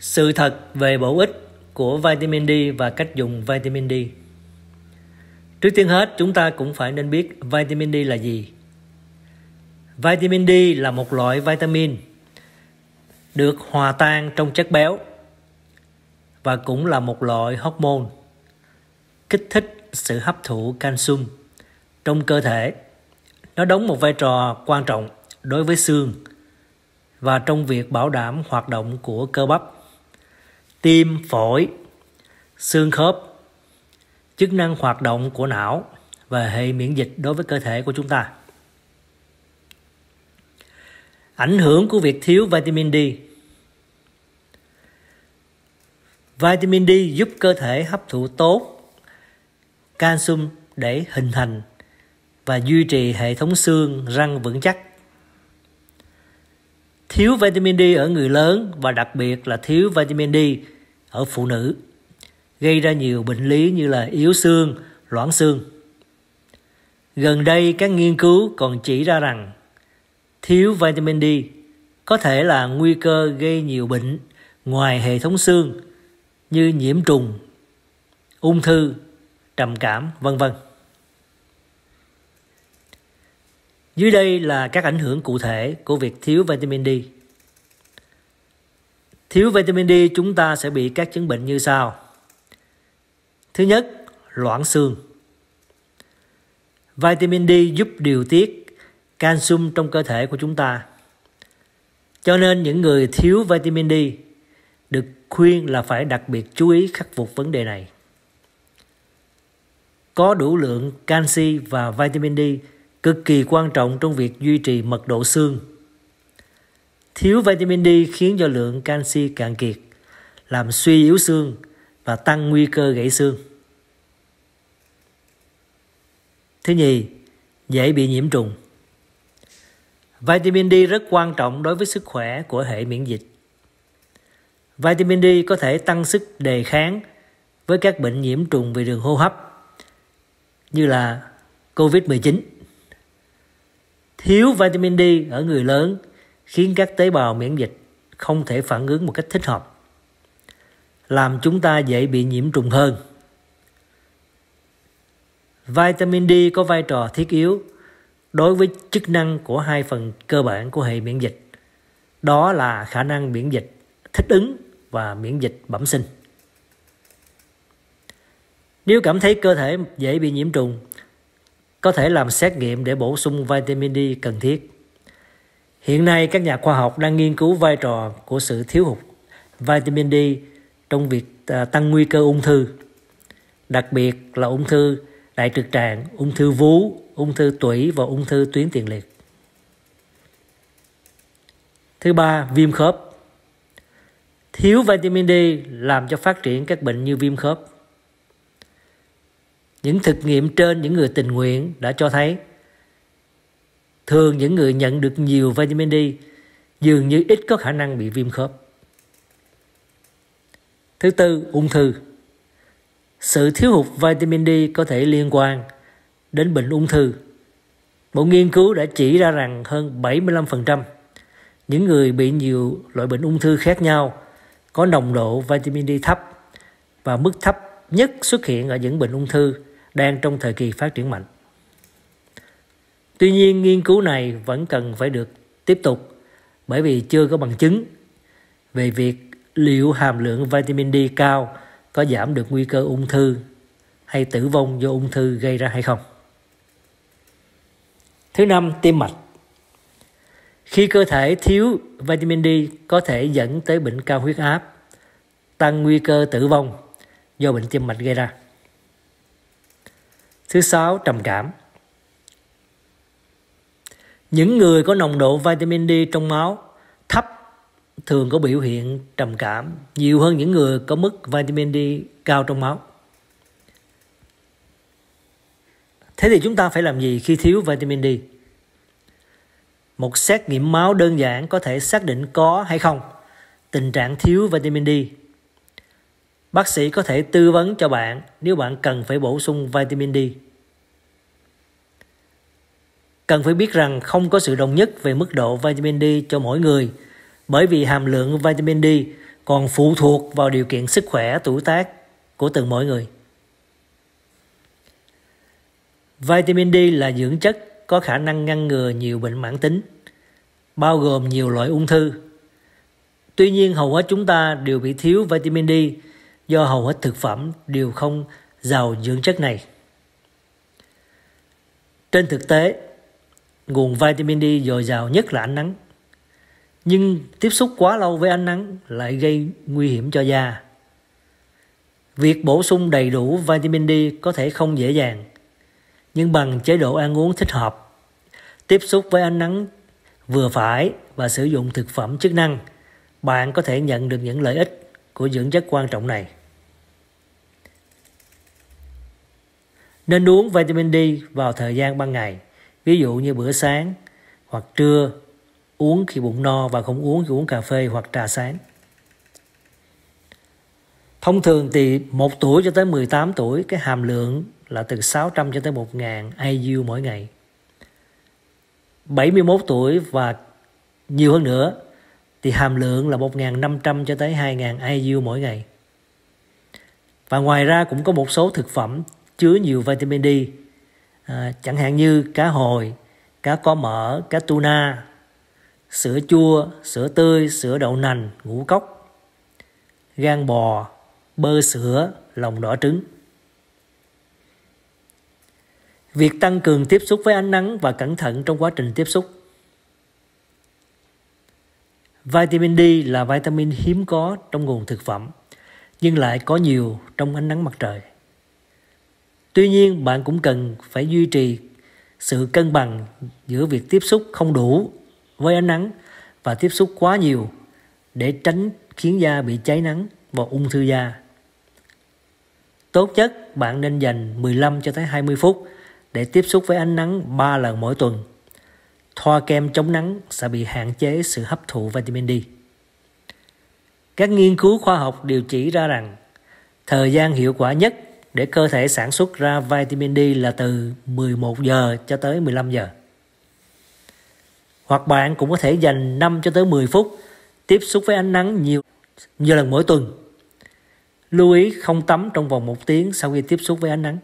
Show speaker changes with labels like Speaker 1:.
Speaker 1: Sự thật về bổ ích của vitamin D và cách dùng vitamin D. Trước tiên hết, chúng ta cũng phải nên biết vitamin D là gì. Vitamin D là một loại vitamin được hòa tan trong chất béo và cũng là một loại hormone kích thích sự hấp thụ calcium trong cơ thể. Nó đóng một vai trò quan trọng đối với xương và trong việc bảo đảm hoạt động của cơ bắp, tim, phổi, xương khớp, chức năng hoạt động của não và hệ miễn dịch đối với cơ thể của chúng ta. Ảnh hưởng của việc thiếu vitamin D. Vitamin D giúp cơ thể hấp thụ tốt calcium để hình thành và duy trì hệ thống xương răng vững chắc. Thiếu vitamin D ở người lớn và đặc biệt là thiếu vitamin D ở phụ nữ gây ra nhiều bệnh lý như là yếu xương, loãng xương. Gần đây các nghiên cứu còn chỉ ra rằng thiếu vitamin D có thể là nguy cơ gây nhiều bệnh ngoài hệ thống xương như nhiễm trùng, ung thư, trầm cảm, vân vân. Dưới đây là các ảnh hưởng cụ thể của việc thiếu vitamin D. Thiếu vitamin D chúng ta sẽ bị các chứng bệnh như sau. Thứ nhất, loãng xương. Vitamin D giúp điều tiết calcium trong cơ thể của chúng ta. Cho nên những người thiếu vitamin D được khuyên là phải đặc biệt chú ý khắc phục vấn đề này. Có đủ lượng canxi và vitamin D cực kỳ quan trọng trong việc duy trì mật độ xương. Thiếu vitamin D khiến cho lượng canxi cạn kiệt, làm suy yếu xương và tăng nguy cơ gãy xương. Thứ nhì, dễ bị nhiễm trùng. Vitamin D rất quan trọng đối với sức khỏe của hệ miễn dịch. Vitamin D có thể tăng sức đề kháng với các bệnh nhiễm trùng về đường hô hấp như là COVID-19. Thiếu vitamin D ở người lớn khiến các tế bào miễn dịch không thể phản ứng một cách thích hợp, làm chúng ta dễ bị nhiễm trùng hơn. Vitamin D có vai trò thiết yếu đối với chức năng của hai phần cơ bản của hệ miễn dịch, đó là khả năng miễn dịch thích ứng và miễn dịch bẩm sinh. Nếu cảm thấy cơ thể dễ bị nhiễm trùng, có thể làm xét nghiệm để bổ sung vitamin D cần thiết. Hiện nay các nhà khoa học đang nghiên cứu vai trò của sự thiếu hụt vitamin D trong việc tăng nguy cơ ung thư, đặc biệt là ung thư đại trực tràng, ung thư vú, ung thư tủy và ung thư tuyến tiền liệt. Thứ ba, viêm khớp. Thiếu vitamin D làm cho phát triển các bệnh như viêm khớp. Những thực nghiệm trên những người tình nguyện đã cho thấy thường những người nhận được nhiều vitamin D dường như ít có khả năng bị viêm khớp. Thứ tư, ung thư. Sự thiếu hụt vitamin D có thể liên quan đến bệnh ung thư. Một nghiên cứu đã chỉ ra rằng hơn 75% những người bị nhiều loại bệnh ung thư khác nhau có nồng độ vitamin D thấp và mức thấp nhất xuất hiện ở những bệnh ung thư đang trong thời kỳ phát triển mạnh. Tuy nhiên, nghiên cứu này vẫn cần phải được tiếp tục bởi vì chưa có bằng chứng về việc liệu hàm lượng vitamin D cao có giảm được nguy cơ ung thư hay tử vong do ung thư gây ra hay không. Thứ năm, tim mạch. Khi cơ thể thiếu vitamin D có thể dẫn tới bệnh cao huyết áp, tăng nguy cơ tử vong do bệnh tim mạch gây ra. Thứ sáu, trầm cảm. Những người có nồng độ vitamin D trong máu thấp thường có biểu hiện trầm cảm nhiều hơn những người có mức vitamin D cao trong máu. Thế thì chúng ta phải làm gì khi thiếu vitamin D? Một xét nghiệm máu đơn giản có thể xác định có hay không tình trạng thiếu vitamin D. Bác sĩ có thể tư vấn cho bạn nếu bạn cần phải bổ sung vitamin D. Cần phải biết rằng không có sự đồng nhất về mức độ vitamin D cho mỗi người, bởi vì hàm lượng vitamin D còn phụ thuộc vào điều kiện sức khỏe, tuổi tác của từng mỗi người. Vitamin D là dưỡng chất có khả năng ngăn ngừa nhiều bệnh mãn tính, bao gồm nhiều loại ung thư. Tuy nhiên, hầu hết chúng ta đều bị thiếu vitamin D do hầu hết thực phẩm đều không giàu dưỡng chất này. Trên thực tế, nguồn vitamin D dồi dào nhất là ánh nắng. Nhưng tiếp xúc quá lâu với ánh nắng lại gây nguy hiểm cho da. Việc bổ sung đầy đủ vitamin D có thể không dễ dàng, nhưng bằng chế độ ăn uống thích hợp, tiếp xúc với ánh nắng vừa phải và sử dụng thực phẩm chức năng, bạn có thể nhận được những lợi ích của dưỡng chất quan trọng này. Nên uống vitamin D vào thời gian ban ngày, ví dụ như bữa sáng hoặc trưa, uống khi bụng no và không uống khi uống cà phê hoặc trà sáng. Thông thường từ 1 tuổi cho tới 18 tuổi, cái hàm lượng là từ 600 cho tới 1.000 IU mỗi ngày. 71 tuổi và nhiều hơn nữa thì hàm lượng là 1.500 cho tới 2.000 IU mỗi ngày. Và ngoài ra cũng có một số thực phẩm chứa nhiều vitamin D, chẳng hạn như cá hồi, cá có mỡ, cá tuna, sữa chua, sữa tươi, sữa đậu nành, ngũ cốc, gan bò, bơ sữa, lòng đỏ trứng. Việc tăng cường tiếp xúc với ánh nắng và cẩn thận trong quá trình tiếp xúc. Vitamin D là vitamin hiếm có trong nguồn thực phẩm, nhưng lại có nhiều trong ánh nắng mặt trời. Tuy nhiên, bạn cũng cần phải duy trì sự cân bằng giữa việc tiếp xúc không đủ với ánh nắng và tiếp xúc quá nhiều để tránh khiến da bị cháy nắng và ung thư da. Tốt nhất bạn nên dành 15 cho tới 20 phút để tiếp xúc với ánh nắng 3 lần mỗi tuần. Thoa kem chống nắng sẽ bị hạn chế sự hấp thụ vitamin D. Các nghiên cứu khoa học đều chỉ ra rằng thời gian hiệu quả nhất để cơ thể sản xuất ra vitamin D là từ 11 giờ cho tới 15 giờ. Hoặc bạn cũng có thể dành 5 cho tới 10 phút tiếp xúc với ánh nắng nhiều lần mỗi tuần. Lưu ý không tắm trong vòng 1 tiếng sau khi tiếp xúc với ánh nắng.